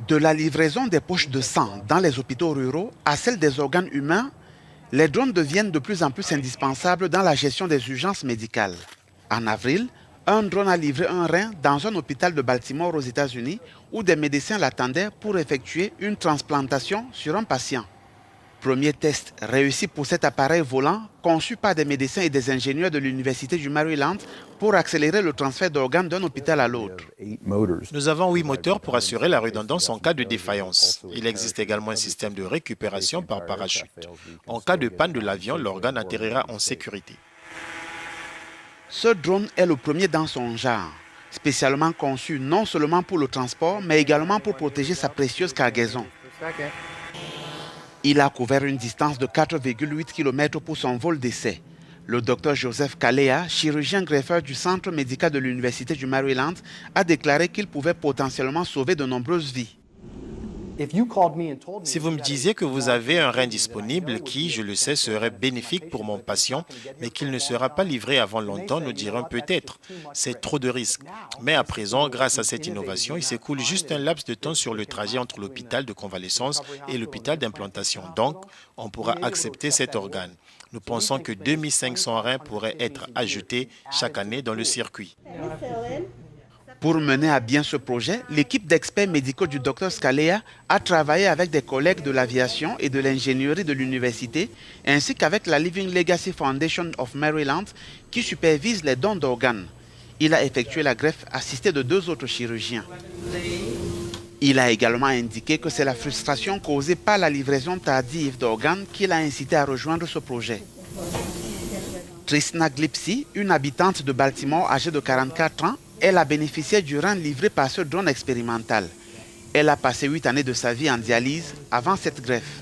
De la livraison des poches de sang dans les hôpitaux ruraux à celle des organes humains, les drones deviennent de plus en plus indispensables dans la gestion des urgences médicales. En avril, un drone a livré un rein dans un hôpital de Baltimore aux États-Unis où des médecins l'attendaient pour effectuer une transplantation sur un patient. Premier test réussi pour cet appareil volant conçu par des médecins et des ingénieurs de l'Université du Maryland pour accélérer le transfert d'organes d'un hôpital à l'autre. Nous avons 8 moteurs pour assurer la redondance en cas de défaillance. Il existe également un système de récupération par parachute. En cas de panne de l'avion, l'organe atterrira en sécurité. Ce drone est le premier dans son genre, spécialement conçu non seulement pour le transport, mais également pour protéger sa précieuse cargaison. Il a couvert une distance de 4,8 km pour son vol d'essai. Le Dr Joseph Kalea, chirurgien greffeur du Centre médical de l'Université du Maryland, a déclaré qu'il pouvait potentiellement sauver de nombreuses vies. Si vous me disiez que vous avez un rein disponible qui, je le sais, serait bénéfique pour mon patient, mais qu'il ne sera pas livré avant longtemps, nous dirions peut-être. C'est trop de risques. Mais à présent, grâce à cette innovation, il s'écoule juste un laps de temps sur le trajet entre l'hôpital de convalescence et l'hôpital d'implantation. Donc, on pourra accepter cet organe. Nous pensons que 2500 reins pourraient être ajoutés chaque année dans le circuit. Pour mener à bien ce projet, l'équipe d'experts médicaux du Dr Scalia a travaillé avec des collègues de l'aviation et de l'ingénierie de l'université, ainsi qu'avec la Living Legacy Foundation of Maryland, qui supervise les dons d'organes. Il a effectué la greffe assisté de 2 autres chirurgiens. Il a également indiqué que c'est la frustration causée par la livraison tardive d'organes qui l'a incité à rejoindre ce projet. Trisna Glipsy, une habitante de Baltimore âgée de 44 ans, est la bénéficiaire du rein livré par ce drone expérimental. Elle a passé 8 années de sa vie en dialyse avant cette greffe.